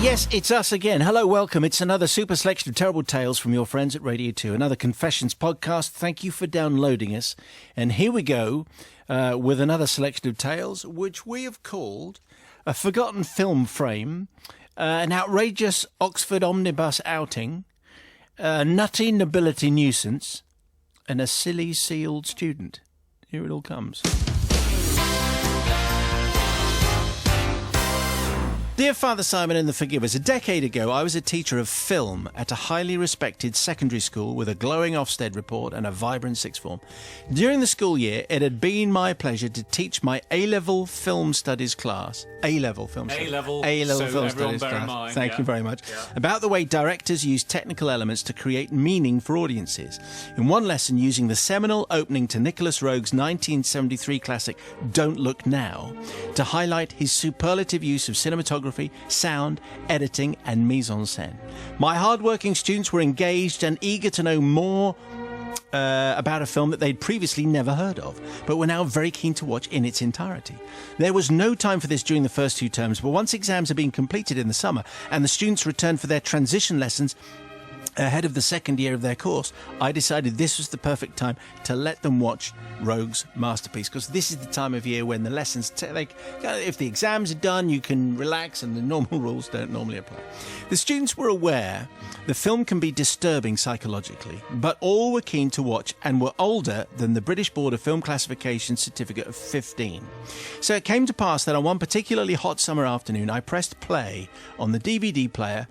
Yes, it's us again. Hello, welcome. It's another super selection of terrible tales from your friends at Radio 2. Another Confessions podcast. Thank you for downloading us. And here we go with another selection of tales, which we have called A Forgotten Film Frame, An Outrageous Oxford Omnibus Outing, A Nutty Nobility Nuisance, and A Silly Sealed Student. Here it all comes. Dear Father Simon and the Forgivers, a decade ago I was a teacher of film at a highly respected secondary school with a glowing Ofsted report and a vibrant sixth form. During the school year, it had been my pleasure to teach my A-level film studies class. A-level film studies. A-level A-level so film studies class. mind, Thank you very much. Yeah. About the way directors use technical elements to create meaning for audiences. In one lesson, using the seminal opening to Nicholas Roeg's 1973 classic Don't Look Now to highlight his superlative use of cinematography, sound, editing and mise-en-scène. My hard-working students were engaged and eager to know more about a film that they'd previously never heard of, but were now very keen to watch in its entirety. There was no time for this during the first 2 terms, but once exams had been completed in the summer and the students returned for their transition lessons ahead of the second year of their course, I decided this was the perfect time to let them watch Roeg's masterpiece, because this is the time of year when the lessons, if the exams are done, you can relax and the normal rules don't normally apply. The students were aware the film can be disturbing psychologically, but all were keen to watch and were older than the British Board of Film Classification certificate of 15. So it came to pass that on one particularly hot summer afternoon, I pressed play on the DVD player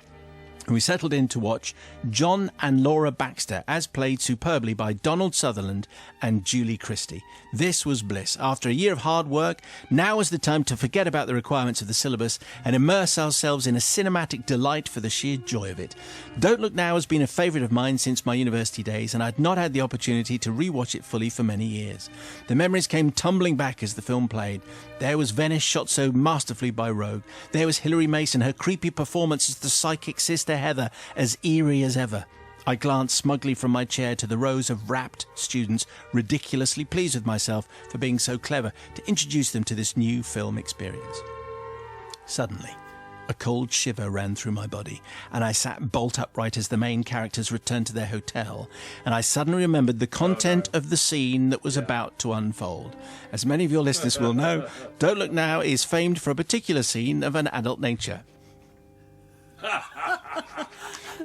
and we settled in to watch John and Laura Baxter, as played superbly by Donald Sutherland and Julie Christie. This was bliss. After a year of hard work, now was the time to forget about the requirements of the syllabus and immerse ourselves in a cinematic delight for the sheer joy of it. Don't Look Now has been a favourite of mine since my university days, and I'd not had the opportunity to rewatch it fully for many years. The memories came tumbling back as the film played. There was Venice, shot so masterfully by Roeg. There was Hilary Mason, her creepy performance as the psychic sister Heather, as eerie as ever. I glanced smugly from my chair to the rows of rapt students, ridiculously pleased with myself for being so clever to introduce them to this new film experience. Suddenly, a cold shiver ran through my body, and I sat bolt upright as the main characters returned to their hotel, and I suddenly remembered the content of the scene that was about to unfold. As many of your listeners will know, Don't Look Now is famed for a particular scene of an adult nature.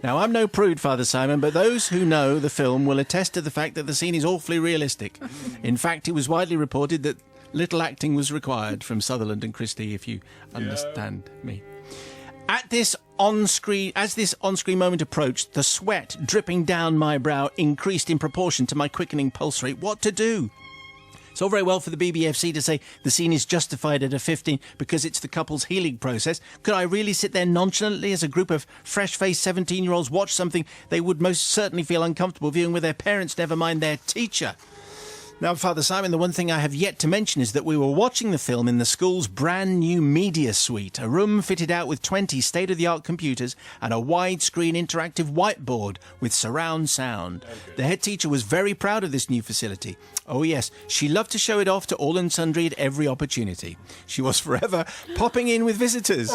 Now, I'm no prude, Father Simon, but those who know the film will attest to the fact that the scene is awfully realistic. In fact, it was widely reported that little acting was required from Sutherland and Christie, if you understand me. As this on-screen moment approached, the sweat dripping down my brow increased in proportion to my quickening pulse rate. What to do? It's all very well for the BBFC to say the scene is justified at a 15 because it's the couple's healing process. Could I really sit there nonchalantly as a group of fresh-faced 17-year-olds watch something they would most certainly feel uncomfortable viewing with their parents, never mind their teacher? Now, Father Simon, the one thing I have yet to mention is that we were watching the film in the school's brand new media suite, a room fitted out with 20 state-of-the-art computers and a widescreen interactive whiteboard with surround sound. The head teacher was very proud of this new facility. Oh yes, she loved to show it off to all and sundry at every opportunity. She was forever popping in with visitors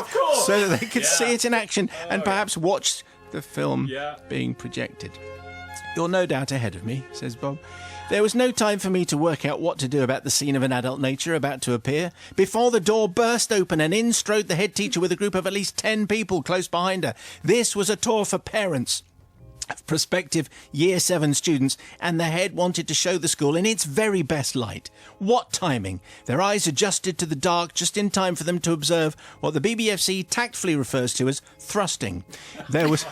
so that they could see it in action and perhaps watch the film being projected. You're no doubt ahead of me, says Bob. There was no time for me to work out what to do about the scene of an adult nature about to appear. Before the door burst open and in strode the head teacher with a group of at least 10 people close behind her. This was a tour for parents of prospective Year 7 students, and the head wanted to show the school in its very best light. What timing! Their eyes adjusted to the dark just in time for them to observe what the BBFC tactfully refers to as thrusting. There was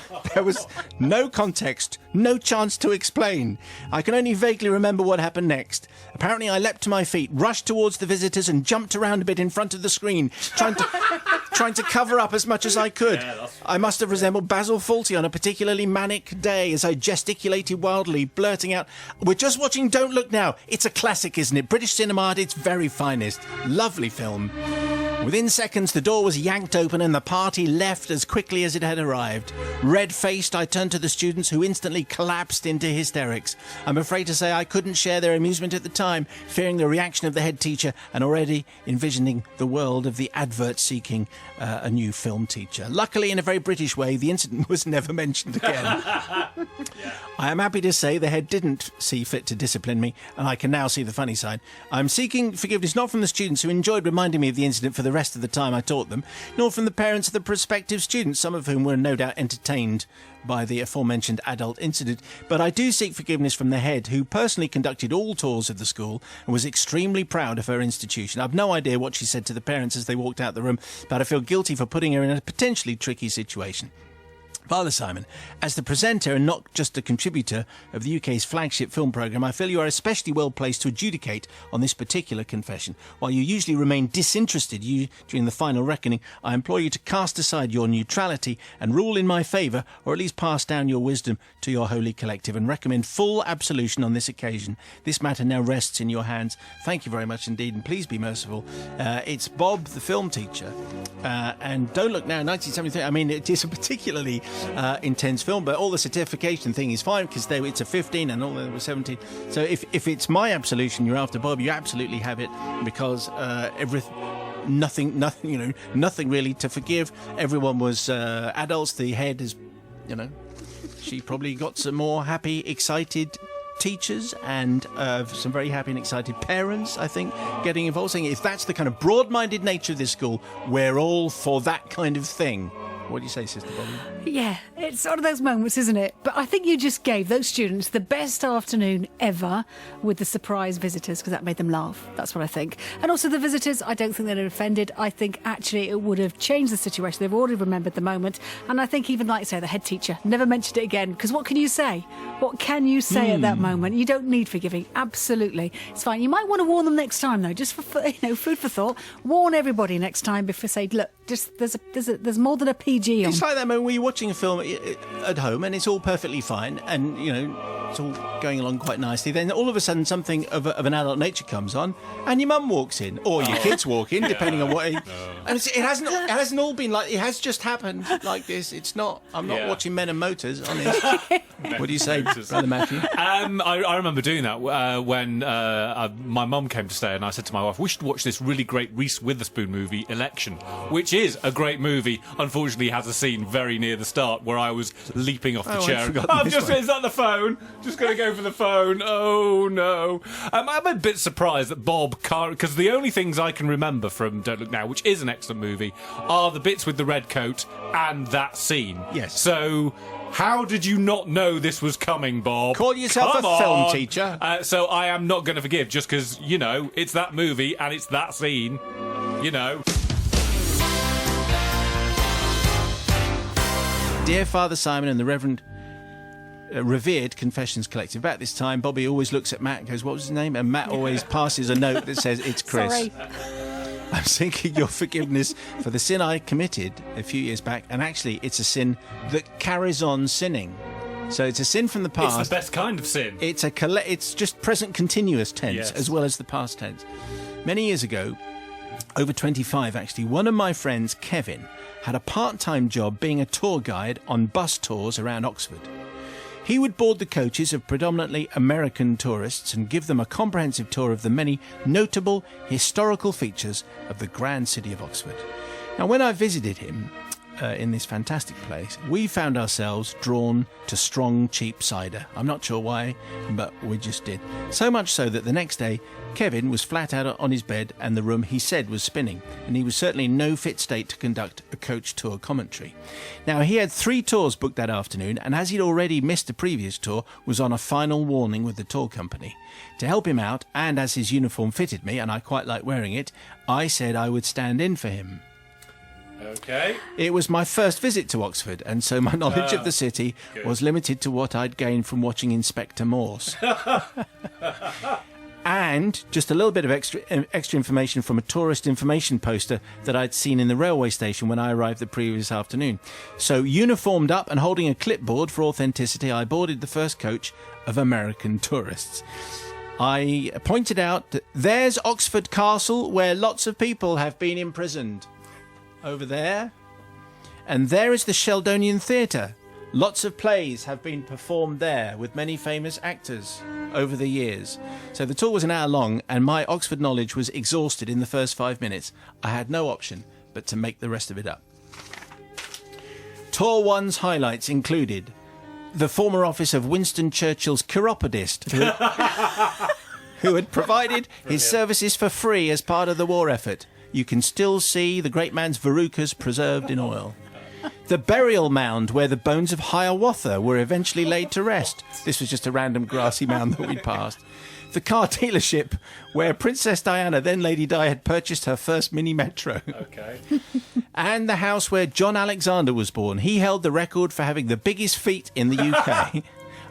no context, no chance to explain. I can only vaguely remember what happened next. Apparently I leapt to my feet, rushed towards the visitors and jumped around a bit in front of the screen, trying to cover up as much as I could. I must have resembled Basil Fawlty on a particularly manic day as I gesticulated wildly, blurting out, "We're just watching Don't Look Now. It's a classic, isn't it? British cinema at its very finest. Lovely film." Within seconds, the door was yanked open and the party left as quickly as it had arrived. Red-faced, I turned to the students, who instantly collapsed into hysterics. I'm afraid to say I couldn't share their amusement at the time, fearing the reaction of the head teacher and already envisioning the world of the advert seeking a new film teacher. Luckily, in a very British way, the incident was never mentioned again. I am happy to say the head didn't see fit to discipline me, and I can now see the funny side. I'm seeking forgiveness not from the students, who enjoyed reminding me of the incident for the rest of the time I taught them, nor from the parents of the prospective students, some of whom were no doubt entertained by the aforementioned adult incident, but I do seek forgiveness from the head, who personally conducted all tours of the school and was extremely proud of her institution. I've no idea what she said to the parents as they walked out the room, but I feel guilty for putting her in a potentially tricky situation. Father Simon, as the presenter and not just a contributor of the UK's flagship film programme, I feel you are especially well placed to adjudicate on this particular confession. While you usually remain disinterested during the final reckoning, I implore you to cast aside your neutrality and rule in my favour, or at least pass down your wisdom to your holy collective, and recommend full absolution on this occasion. This matter now rests in your hands. Thank you very much indeed, and please be merciful. It's Bob, the film teacher, and Don't Look Now, 1973. I mean, it is a particularly intense film, but all the certification thing is fine because it's a 15 and all they were 17. So if it's my absolution you're after, Bob, you absolutely have it, because nothing really to forgive. Everyone was adults. The head is, she probably got some more happy, excited teachers and some very happy and excited parents, I think, getting involved, saying if that's the kind of broad-minded nature of this school, we're all for that kind of thing. What do you say, Sister Bobby? Yeah, it's one of those moments, isn't it? But I think you just gave those students the best afternoon ever with the surprise visitors, because that made them laugh. That's what I think. And also the visitors, I don't think they'd have offended. I think actually it would have changed the situation. They've already remembered the moment. And I think even, like I say, the head teacher never mentioned it again, because what can you say? What can you say at that moment? You don't need forgiving. Absolutely. It's fine. You might want to warn them next time, though, just for food for thought. Warn everybody next time before, say, look, just there's more than a PG on. It's like that moment where you're watching a film at home and it's all perfectly fine and, it's all going along quite nicely. Then all of a sudden something of an adult nature comes on and your mum walks in or your kids walk in, depending on what... And it hasn't all been like... It has just happened like this. It's not... I'm not watching Men and Motors on this. What do you say, Brother Matthew? I remember doing that when my mum came to stay, and I said to my wife, we should watch this really great Reese Witherspoon movie, Election, which is a great movie. Unfortunately, has a scene very near the start where I was leaping off the chair. Is that the phone? Just going to go for the phone. Oh, no. I'm a bit surprised that Bob can't... Because the only things I can remember from Don't Look Now, which is an excellent movie, are the bits with the red coat and that scene. Yes. So... How did you not know this was coming, Bob? Call yourself Come a film on. teacher. So I am not going to forgive just because, it's that movie and it's that scene, Dear Father Simon and the revered Confessions Collective. About this time, Bobby always looks at Matt and goes, what was his name? And Matt always passes a note that says, it's Chris. Sorry. I'm seeking your forgiveness for the sin I committed a few years back, and actually it's a sin that carries on sinning. So it's a sin from the past. It's the best kind of sin. It's just present continuous tense, yes, as well as the past tense. Many years ago, over 25 actually, one of my friends, Kevin, had a part-time job being a tour guide on bus tours around Oxford. He would board the coaches of predominantly American tourists and give them a comprehensive tour of the many notable historical features of the grand city of Oxford. Now, when I visited him in this fantastic place, we found ourselves drawn to strong, cheap cider. I'm not sure why, but we just did. So much so that the next day, Kevin was flat out on his bed and the room, he said, was spinning, and he was certainly in no fit state to conduct a coach tour commentary. Now, he had 3 tours booked that afternoon, and as he'd already missed the previous tour, was on a final warning with the tour company. To help him out, and as his uniform fitted me, and I quite like wearing it, I said I would stand in for him. Okay. It was my first visit to Oxford, and so my knowledge of the city was limited to what I'd gained from watching Inspector Morse. And just a little bit of extra information from a tourist information poster that I'd seen in the railway station when I arrived the previous afternoon. So, uniformed up and holding a clipboard for authenticity, I boarded the first coach of American tourists. I pointed out that there's Oxford Castle, where lots of people have been imprisoned. Over there. And there is the Sheldonian Theatre. Lots of plays have been performed there with many famous actors over the years. So the tour was an hour long and my Oxford knowledge was exhausted in the first 5 minutes. I had no option but to make the rest of it up. Tour 1's highlights included the former office of Winston Churchill's chiropodist, who had provided his services for free as part of the war effort. You can still see the great man's verrucas preserved in oil. The burial mound where the bones of Hiawatha were eventually laid to rest. This was just a random grassy mound that we'd passed. The car dealership where Princess Diana, then Lady Di, had purchased her first mini metro. Okay. And the house where John Alexander was born. He held the record for having the biggest feet in the UK.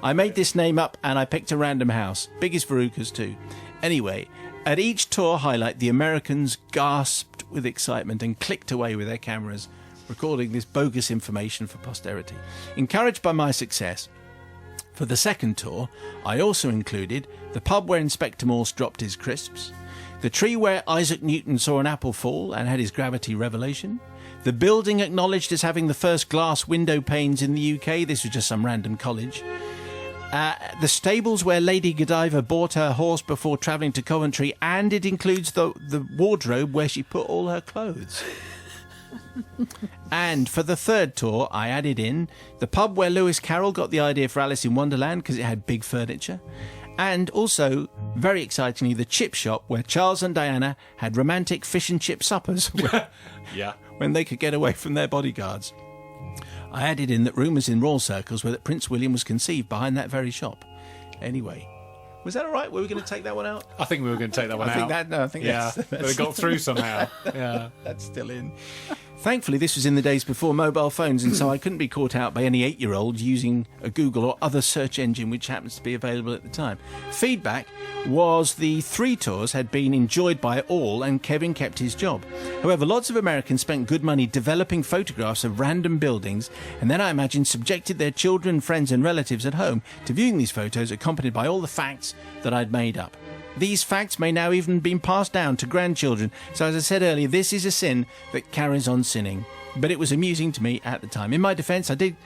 I made this name up and I picked a random house. Biggest verrucas too. Anyway, at each tour highlight, the Americans gasped with excitement and clicked away with their cameras, recording this bogus information for posterity. Encouraged by my success, for the second tour, I also included the pub where Inspector Morse dropped his crisps, the tree where Isaac Newton saw an apple fall and had his gravity revelation, the building acknowledged as having the first glass window panes in the UK, this was just some random college, the stables where Lady Godiva bought her horse before travelling to Coventry, and it includes the wardrobe where she put all her clothes. And for the third tour, I added in the pub where Lewis Carroll got the idea for Alice in Wonderland because it had big furniture, and also, very excitingly, the chip shop where Charles and Diana had romantic fish and chip suppers when they could get away from their bodyguards. I added in that rumours in royal circles were that Prince William was conceived behind that very shop. Anyway, was that all right? Were we going to take that one out? I think we were going to take that one out. I think that's but it got through somehow. Yeah, that's still in. Thankfully, this was in the days before mobile phones, and so I couldn't be caught out by any 8-year-old using a Google or other search engine which happens to be available at the time. Feedback was the 3 tours had been enjoyed by all and Kevin kept his job. However, lots of Americans spent good money developing photographs of random buildings and then I imagine subjected their children, friends and relatives at home to viewing these photos accompanied by all the facts that I'd made up. These facts may now even be passed down to grandchildren. So as I said earlier, this is a sin that carries on sinning. But it was amusing to me at the time. In my defence, I did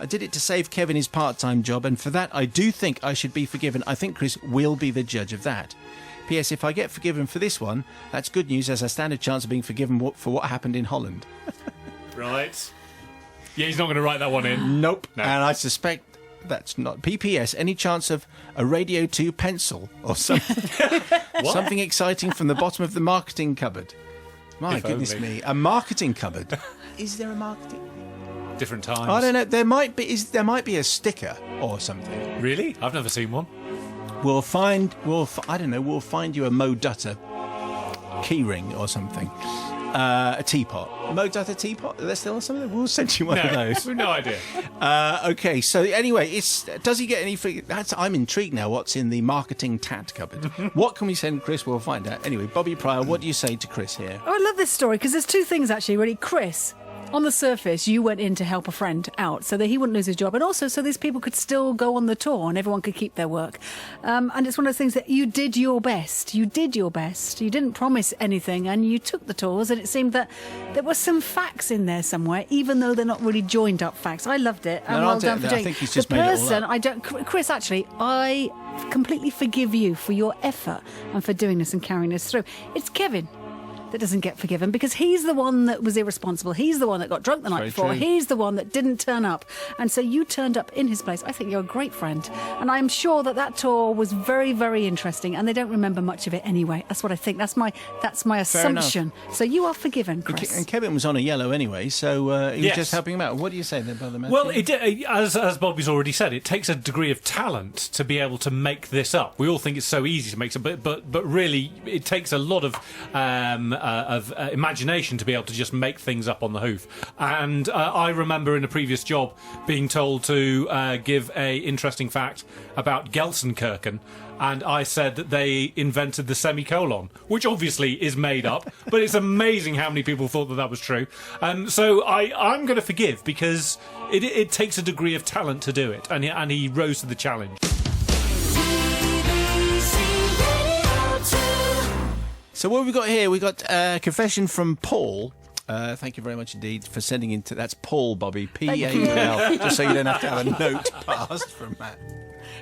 it to save Kevin his part-time job, and for that I do think I should be forgiven. I think Chris will be the judge of that. P.S. If I get forgiven for this one, that's good news, as I stand a chance of being forgiven for what happened in Holland. Right. Yeah, he's not going to write that one in. Nope. No. And I suspect that's not. PPS, any chance of a Radio 2 pencil or something? Something exciting from the bottom of the marketing cupboard. My goodness me. A marketing cupboard. Is there a marketing? Different times. I don't know. There might be a sticker or something. Really? I've never seen one. We'll find you a Mo Dutter keyring or something. A teapot. Mo Dutter teapot? Are there still something? We'll send you one of those. We've no idea. Okay, so anyway, does he get any... I'm intrigued now what's in the marketing tat cupboard. What can we send Chris? We'll find out. Anyway, Bobby Pryor, what do you say to Chris here? Oh, I love this story because there's 2 things actually, really. Chris, on the surface, you went in to help a friend out so that he wouldn't lose his job, and also so these people could still go on the tour and everyone could keep their work. And it's one of those things that you did your best. You did your best. You didn't promise anything, and you took the tours, and it seemed that there were some facts in there somewhere, even though they're not really joined up facts. I loved it, and well done for doing it. I think he's just made it all up. Chris, actually, I completely forgive you for your effort and for doing this and carrying this through. It's Kevin that doesn't get forgiven because he's the one that was irresponsible. He's the one that got drunk the night before. True. He's the one that didn't turn up. And so you turned up in his place. I think you're a great friend. And I'm sure that tour was very, very interesting. And they don't remember much of it anyway. That's what I think. That's my assumption. So you are forgiven, Chris. And Kevin was on a yellow anyway, so he was just helping him out. What do you say then, Brother Matthew? Well, as Bobby's already said, it takes a degree of talent to be able to make this up. We all think it's so easy to make it, but really it takes a lot of imagination to be able to just make things up on the hoof. And I remember in a previous job being told to give a interesting fact about Gelsenkirchen, and I said that they invented the semicolon, which obviously is made up, but it's amazing how many people thought that was true. So I'm going to forgive because it takes a degree of talent to do it, and he rose to the challenge. CBC So what have we got here? We got a confession from Paul. Thank you very much indeed for sending in to... That's Paul, Bobby, P-A-L, just so you don't have to have a note passed from Matt.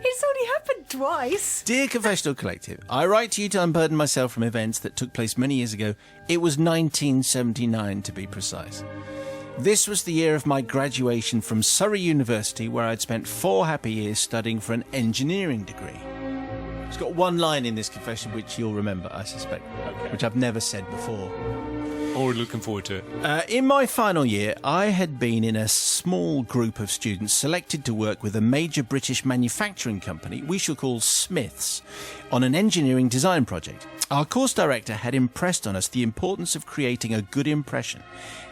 It's only happened twice. Dear Confessional Collective, I write to you to unburden myself from events that took place many years ago. It was 1979 to be precise. This was the year of my graduation from Surrey University, where I'd spent 4 happy years studying for an engineering degree. It's got one line in this confession which you'll remember, I suspect, which I've never said before. Already looking forward to it. In my final year, I had been in a small group of students selected to work with a major British manufacturing company, we shall call Smiths, on an engineering design project. Our course director had impressed on us the importance of creating a good impression,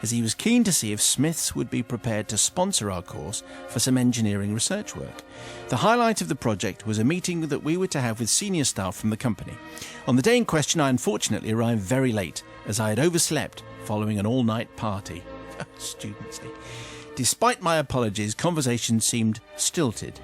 as he was keen to see if Smiths would be prepared to sponsor our course for some engineering research work. The highlight of the project was a meeting that we were to have with senior staff from the company. On the day in question, I unfortunately arrived very late, as I had overslept following an all-night party. Students. Despite my apologies, conversation seemed stilted,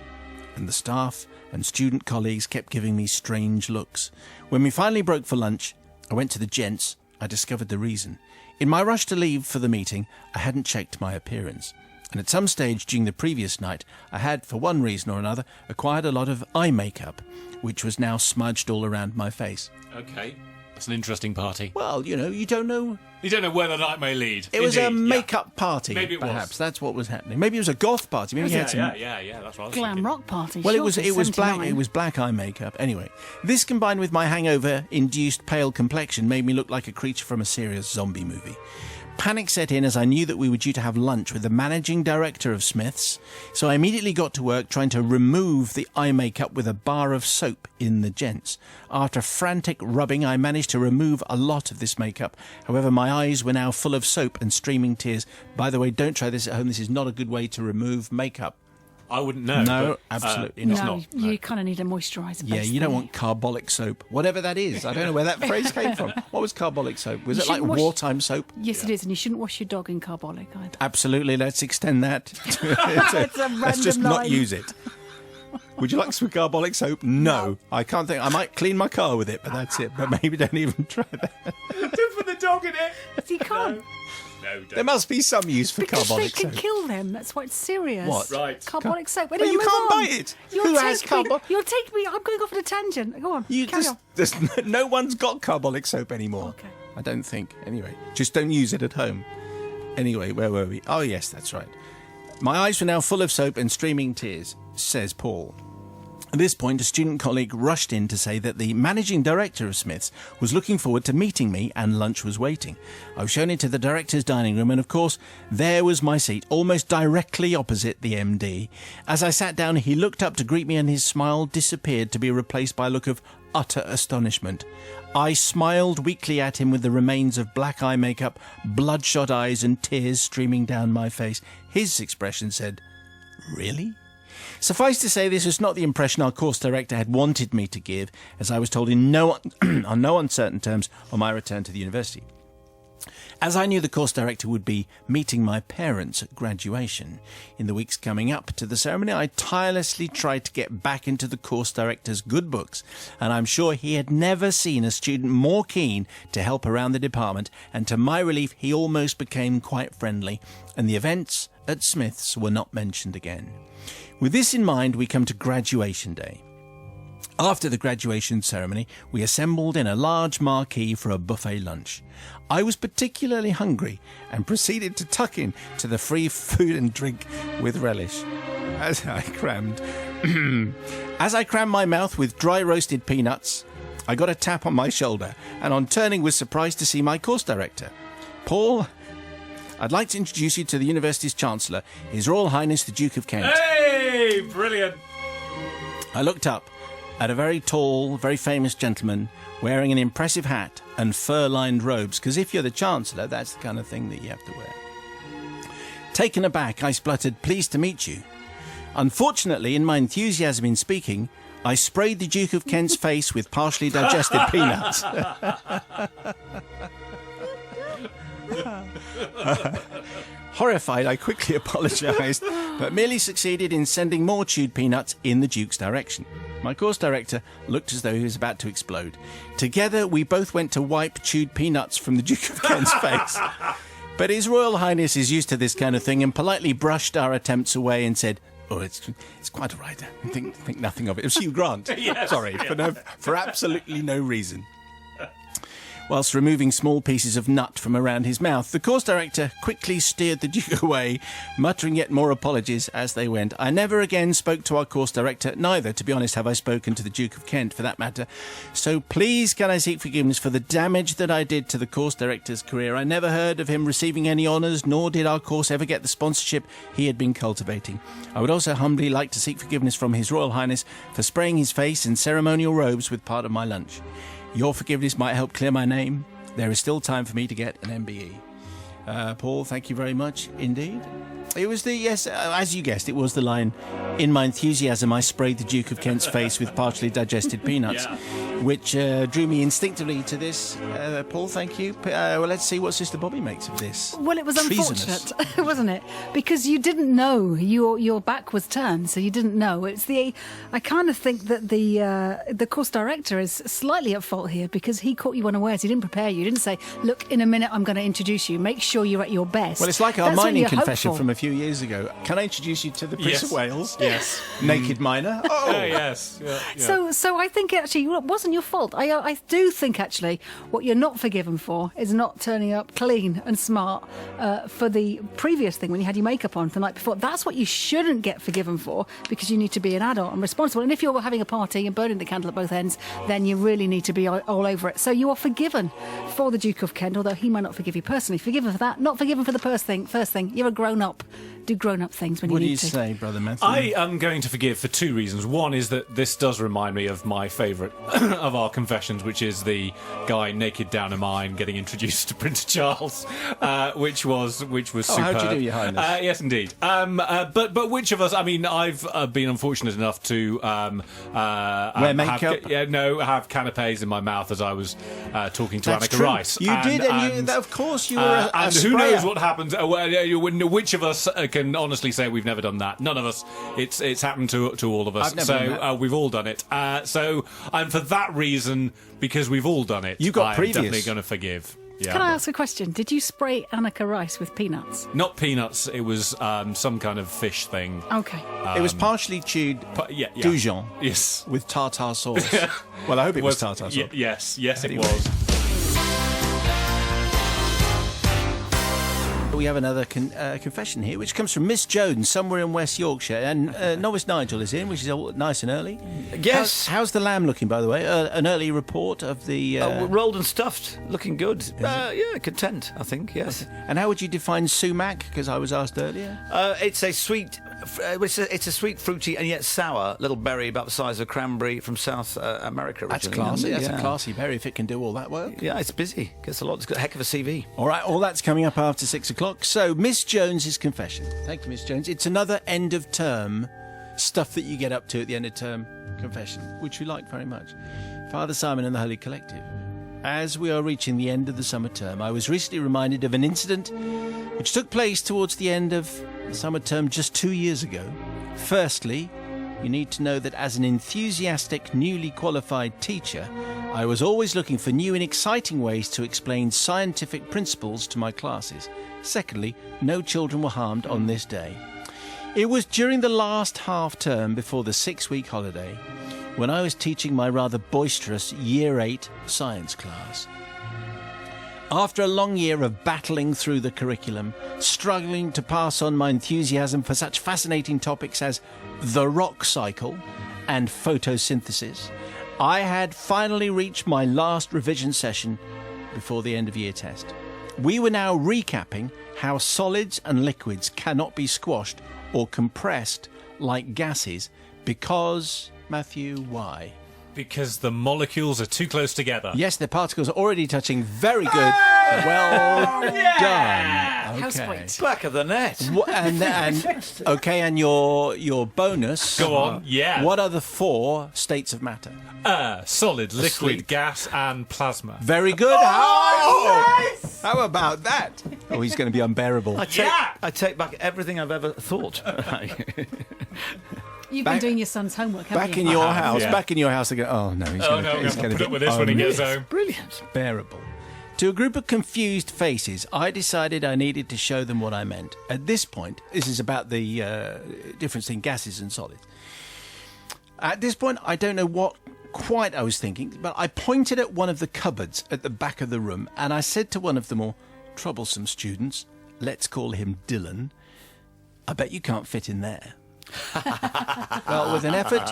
and the staff and student colleagues kept giving me strange looks. When we finally broke for lunch, I went to the gents. I discovered the reason. In my rush to leave for the meeting, I hadn't checked my appearance. And at some stage during the previous night, I had, for one reason or another, acquired a lot of eye makeup, which was now smudged all around my face. Okay. That's an interesting party. Well, you know, you don't know. You don't know where the night may lead. It was a make-up party. Maybe it was. Perhaps that's what was happening. Maybe it was a goth party. Maybe he had some. Yeah. That's what I was Glam thinking. rock party. Well, sure, it was black. 79. It was black eye makeup. Anyway, this combined with my hangover-induced pale complexion made me look like a creature from a serious zombie movie. Panic set in as I knew that we were due to have lunch with the managing director of Smiths, so I immediately got to work trying to remove the eye makeup with a bar of soap in the gents. After frantic rubbing, I managed to remove a lot of this makeup. However, my eyes were now full of soap and streaming tears. By the way, don't try this at home. This is not a good way to remove makeup. I wouldn't know. No, but, absolutely No, not. you kind of need a moisturiser. Yeah, you don't want carbolic soap, whatever that is. I don't know where that phrase came from. What was carbolic soap? Was You it like shouldn't wash- wartime soap? Yes, it is, and you shouldn't wash your dog in carbolic either. Absolutely. Let's extend that. It's a Let's just random not line. use it. Would you like some carbolic soap? No. I can't think. I might clean my car with it, but that's it. But maybe don't even try that. Don't put the dog in it. You can't. No, There must be some use for Because they carbolic can soap. kill them. That's why it's serious. What? Right. Carbolic soap. But you can't buy it. Who has carbolic? You'll take me. I'm going off on a tangent. Go on. Carry on. No one's got carbolic soap anymore. Okay. I don't think. Anyway, just don't use it at home. Anyway, where were we? Oh, yes, that's right. My eyes were now full of soap and streaming tears, says Paul. At this point, a student colleague rushed in to say that the managing director of Smiths was looking forward to meeting me and lunch was waiting. I was shown into the director's dining room and, of course, there was my seat, almost directly opposite the MD. As I sat down, he looked up to greet me and his smile disappeared to be replaced by a look of utter astonishment. I smiled weakly at him with the remains of black eye makeup, bloodshot eyes and tears streaming down my face. His expression said, "Really?" Suffice to say, this was not the impression our course director had wanted me to give, as I was told on no uncertain terms on my return to the university. As I knew the course director would be meeting my parents at graduation in the weeks coming up to the ceremony, I tirelessly tried to get back into the course director's good books, and I'm sure he had never seen a student more keen to help around the department, and to my relief he almost became quite friendly, and the events at Smiths were not mentioned again. With this in mind, we come to graduation day. After the graduation ceremony, we assembled in a large marquee for a buffet lunch. I was particularly hungry and proceeded to tuck in to the free food and drink with relish. As I crammed my mouth with dry roasted peanuts, I got a tap on my shoulder and on turning was surprised to see my course director. "Paul, I'd like to introduce you to the university's Chancellor, His Royal Highness the Duke of Kent." Hey, brilliant. I looked up at a very tall, very famous gentleman wearing an impressive hat and fur-lined robes, because if you're the Chancellor, that's the kind of thing that you have to wear. Taken aback, I spluttered, "Pleased to meet you." Unfortunately, in my enthusiasm in speaking, I sprayed the Duke of Kent's face with partially digested peanuts. Horrified, I quickly apologised, but merely succeeded in sending more chewed peanuts in the Duke's direction. My course director looked as though he was about to explode. Together, we both went to wipe chewed peanuts from the Duke of Kent's face. But His Royal Highness is used to this kind of thing and politely brushed our attempts away and said, "Oh, it's quite all right. Think nothing of it." It was Hugh Grant. Yes, Sorry, for absolutely no reason. Whilst removing small pieces of nut from around his mouth, the course director quickly steered the Duke away, muttering yet more apologies as they went. I never again spoke to our course director, neither, to be honest, have I spoken to the Duke of Kent, for that matter. So please can I seek forgiveness for the damage that I did to the course director's career. I never heard of him receiving any honours, nor did our course ever get the sponsorship he had been cultivating. I would also humbly like to seek forgiveness from His Royal Highness for spraying his face in ceremonial robes with part of my lunch. Your forgiveness might help clear my name. There is still time for me to get an MBE. Paul, thank you very much indeed. It was as you guessed, it was the line, "In my enthusiasm, I sprayed the Duke of Kent's face with partially digested peanuts," which drew me instinctively to this. Paul, thank you. Well, let's see what Sister Bobby makes of this. Well, it was Treasonous. unfortunate, wasn't it? Because you didn't know your back was turned, so you didn't know. I kind of think that the course director is slightly at fault here because he caught you unawares. He didn't prepare you. He didn't say, "Look, in a minute, I'm going to introduce you. Make sure you're at your best." Well, it's like our That's what mining you're confession hopeful. from a few years ago. Can I introduce you to the Prince of Wales? Yes. Naked miner. Oh, Yes. Yeah. So I think actually it wasn't your fault. I do think actually what you're not forgiven for is not turning up clean and smart for the previous thing when you had your makeup on the night before. That's what you shouldn't get forgiven for because you need to be an adult and responsible. And if you're having a party and burning the candle at both ends, then you really need to be all over it. So you are forgiven for the Duke of Kent, although he might not forgive you personally. Forgiven for that, not forgiven for the first thing. You're a grown-up. Do grown-up things when what you do need you to. say, Brother Matthew? I am going to forgive for two reasons. One is that this does remind me of my favourite of our confessions, which is the guy naked down a mine getting introduced to Prince Charles, which was superb. How'd you do, Your Highness? Yes, indeed. But which of us? I mean, I've been unfortunate enough to wear makeup. Have canapes in my mouth as I was talking to That's Annika true. Rice. You did, and of course you were a and who sprayer. knows what happens? Which of us can honestly say we've never done that? None of us. It's happened to all of us. I've never done that. We've all done it. And for that reason, because we've all done it, You got I'm previous. definitely going to forgive. Yeah. Can I ask a question? Did you spray Annika Rice with peanuts? Not peanuts. It was some kind of fish thing. Okay. It was partially chewed Yeah. Dijon Yes. with tartar sauce. Well, I hope it was tartar sauce. Yes, it Anyway. was. We have another confession here, which comes from Miss Jones, somewhere in West Yorkshire, and novice Nigel is in, which is all nice and early. Yes. How's the lamb looking, by the way? An early report of the. Rolled and stuffed, looking good. Content, I think. Yes. And how would you define sumac? Because I was asked earlier. It's a sweet. It's a sweet, fruity, and yet sour little berry about the size of a cranberry from South America. That's originally. classy. That's Yeah. a classy berry if it can do all that work. Yeah, it's busy. Gets a lot. It's got a heck of a CV. All right, all that's coming up after 6 o'clock. So, Miss Jones's confession. Thank you, Miss Jones. It's another end of term stuff that you get up to at the end of term confession, which we like very much. Father Simon and the Holy Collective. As we are reaching the end of the summer term, I was recently reminded of an incident which took place towards the end of the summer term just 2 years ago. Firstly, you need to know that as an enthusiastic, newly qualified teacher, I was always looking for new and exciting ways to explain scientific principles to my classes. Secondly, no children were harmed on this day. It was during the last half term before the 6-week holiday when I was teaching my rather boisterous Year 8 science class. After a long year of battling through the curriculum, struggling to pass on my enthusiasm for such fascinating topics as the rock cycle and photosynthesis, I had finally reached my last revision session before the end of year test. We were now recapping how solids and liquids cannot be squashed or compressed like gases because, Matthew, why? Because the molecules are too close together. Yes, the particles are already touching. Very good. Well done. How Okay. sweet. Back of the net. And your bonus. Go on. Yeah. What are the 4 states of matter? Solid, liquid, Asleep. gas, and plasma. Very good. How about that? Oh, he's going to be unbearable. I take back everything I've ever thought. You've been doing your son's homework, haven't Back you? in your house, yeah. back in your house, they go, oh no, he's going to to put up with this when he gets home. Brilliant. Bearable. To a group of confused faces, I decided I needed to show them what I meant. At this point, this is about the difference in gases and solids. At this point, I don't know what quite I was thinking, but I pointed at one of the cupboards at the back of the room and I said to one of the more troublesome students, let's call him Dylan, I bet you can't fit in there. Well, with an effort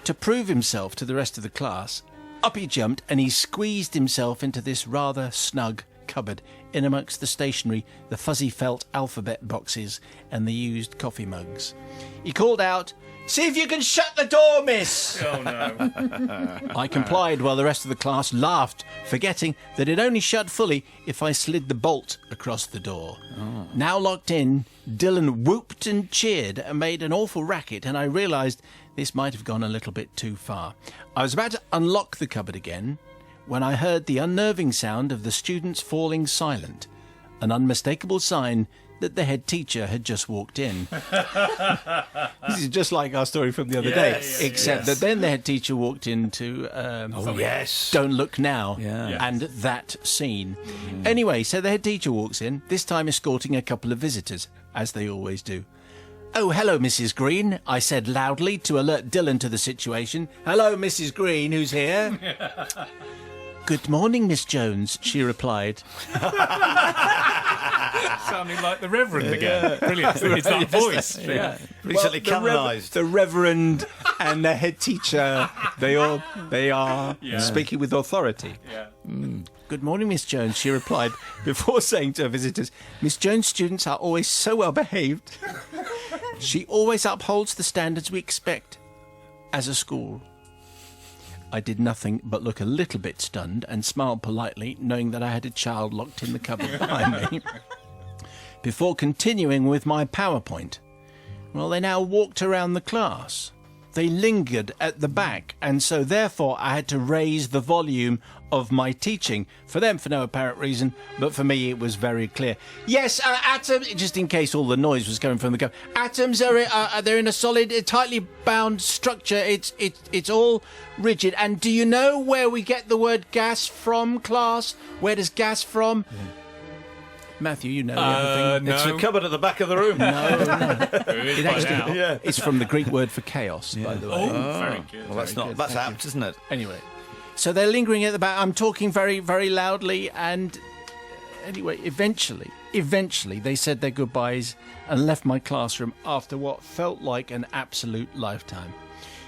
to prove himself to the rest of the class, up he jumped and he squeezed himself into this rather snug cupboard in amongst the stationery, the fuzzy felt alphabet boxes and the used coffee mugs. He called out, "See if you can shut the door, miss!" Oh, no. I complied while the rest of the class laughed, forgetting that it only shut fully if I slid the bolt across the door. Oh. Now locked in, Dylan whooped and cheered and made an awful racket, and I realised this might have gone a little bit too far. I was about to unlock the cupboard again when I heard the unnerving sound of the students falling silent, an unmistakable sign that the head teacher had just walked in. This is just like our story from the other day, except that then the head teacher walked into Don't Look Now and that scene. Anyway, so the head teacher walks in, this time escorting a couple of visitors, as they always do. "Oh, hello, Mrs. Green," I said loudly to alert Dylan to the situation. "Hello, Mrs. Green, who's here?" "Good morning, Miss Jones," she replied. Sounding like the Reverend again. Brilliant. It's that voice. Recently canonised. The Reverend and the head teacher, they are speaking with authority. Yeah. "Good morning, Miss Jones," she replied, before saying to her visitors, "Miss Jones' students are always so well behaved. She always upholds the standards we expect as a school." I did nothing but look a little bit stunned and smiled politely, knowing that I had a child locked in the cupboard behind me, before continuing with my PowerPoint. Well, they now walked around the class. They lingered at the back, and so therefore I had to raise the volume of my teaching. For them, for no apparent reason, but for me, it was very clear. "Yes, atoms," just in case all the noise was coming from the cup. "Atoms are they're in a solid, tightly bound structure. It's all rigid. And do you know where we get the word gas from, class? Where does gas from?" Matthew, you know everything. No. It's the cupboard at the back of the room. It actually, It's from the Greek word for chaos, by the way. Oh, very good. Well, that's apt, isn't it? Anyway, so they're lingering at the back. I'm talking very, very loudly, and anyway, eventually they said their goodbyes and left my classroom after what felt like an absolute lifetime.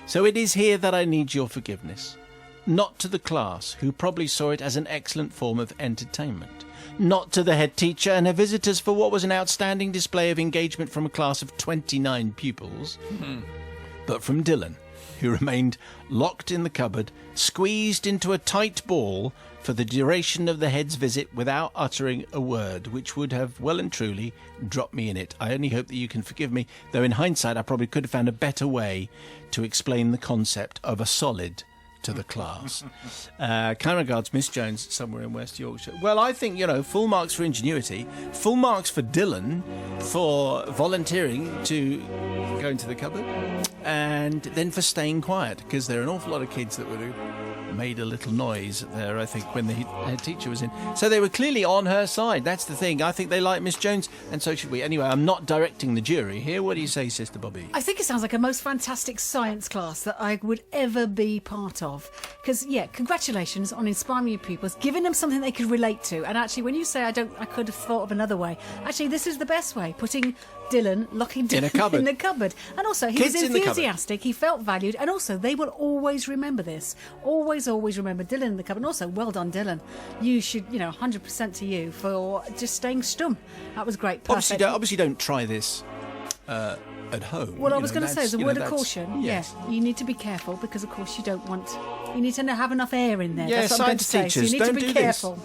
So it is here that I need your forgiveness. Not to the class, who probably saw it as an excellent form of entertainment. Not to the head teacher and her visitors for what was an outstanding display of engagement from a class of 29 pupils, but from Dylan, who remained locked in the cupboard, squeezed into a tight ball for the duration of the head's visit without uttering a word, which would have well and truly dropped me in it. I only hope that you can forgive me, though in hindsight I probably could have found a better way to explain the concept of a solid to the class. Kind regards, Miss Jones, somewhere in West Yorkshire. Well, I think, full marks for ingenuity, full marks for Dylan for volunteering to go into the cupboard, and then for staying quiet, because there are an awful lot of kids that would have made a little noise there, I think, when the head teacher was in. So they were clearly on her side. That's the thing. I think they like Miss Jones, and so should we. Anyway, I'm not directing the jury here. What do you say, Sister Bobby? I think it sounds like a most fantastic science class that I would ever be part of. Because, congratulations on inspiring your pupils, giving them something they could relate to. And actually, when you say I could have thought of another way, actually, this is the best way. Locking Dylan in the cupboard. And also, he was enthusiastic, he felt valued, and also, they will always remember this. Always remember Dylan in the cupboard. And also, well done, Dylan. You should, 100% to you for just staying stum. That was great. Perfect. Obviously don't try this at home. Well, I was going to say, as a word of caution, yes. You need to be careful because, of course, you need to have enough air in there. Yeah, that's what I'm going to say. So you need to be careful.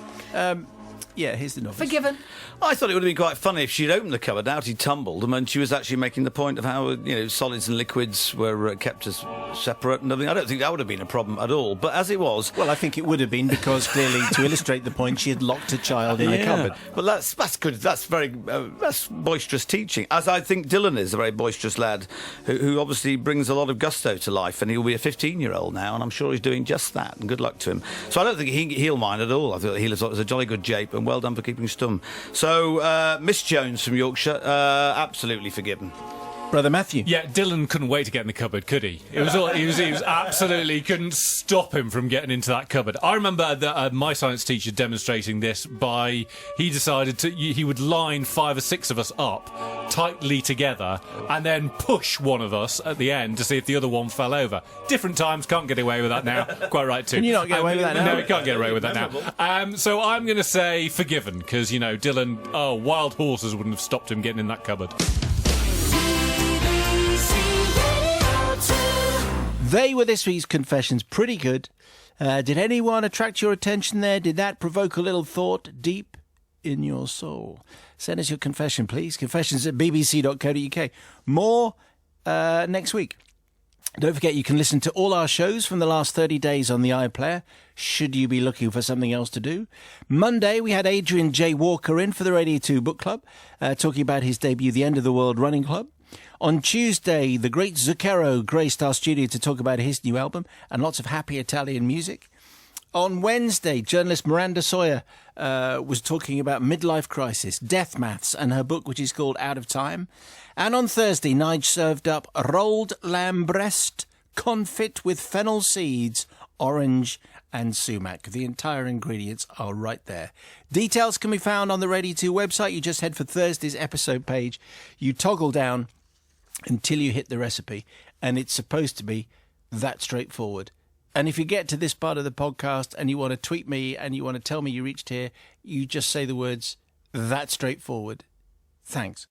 Yeah, here's the novice. Forgiven. I thought it would have been quite funny if she'd opened the cupboard, out he tumbled, and then she was actually making the point of how, solids and liquids were kept as separate and everything. I don't think that would have been a problem at all. But as it was... Well, I think it would have been because, clearly, to illustrate the point, she had locked a child in a cupboard. But that's good. That's very that's boisterous teaching. As I think Dylan is a very boisterous lad who obviously brings a lot of gusto to life, and he'll be a 15-year-old now, and I'm sure he's doing just that, and good luck to him. So I don't think he'll mind at all. I thought he was a jolly good jape, and well done for keeping stum. So, Miss Jones from Yorkshire, absolutely forgiven. Brother Matthew. Yeah, Dylan couldn't wait to get in the cupboard, could he? He was absolutely couldn't stop him from getting into that cupboard. I remember that, my science teacher demonstrating this he decided he would line 5 or 6 of us up tightly together and then push one of us at the end to see if the other one fell over. Different times, can't get away with that now. Quite right too. Can you not get away with that now? No, you can't get away with that now. So I'm going to say forgiven because Dylan, wild horses wouldn't have stopped him getting in that cupboard. They were this week's confessions. Pretty good. Did anyone attract your attention there? Did that provoke a little thought deep in your soul? Send us your confession, please. confessions@bbc.co.uk. More next week. Don't forget you can listen to all our shows from the last 30 days on the iPlayer, should you be looking for something else to do. Monday, we had Adrian J. Walker in for the Radio 2 Book Club, talking about his debut, The End of the World Running Club. On Tuesday, the great Zucchero graced our studio to talk about his new album and lots of happy Italian music. On Wednesday, journalist Miranda Sawyer was talking about midlife crisis, death maths, and her book, which is called Out of Time. And on Thursday, Nige served up rolled lamb breast, confit with fennel seeds, orange and sumac. The entire ingredients are right there. Details can be found on the Radio 2 website. You just head for Thursday's episode page. You toggle down until you hit the recipe, and it's supposed to be that straightforward. And if you get to this part of the podcast and you want to tweet me and you want to tell me you reached here, you just say the words, that straightforward. Thanks.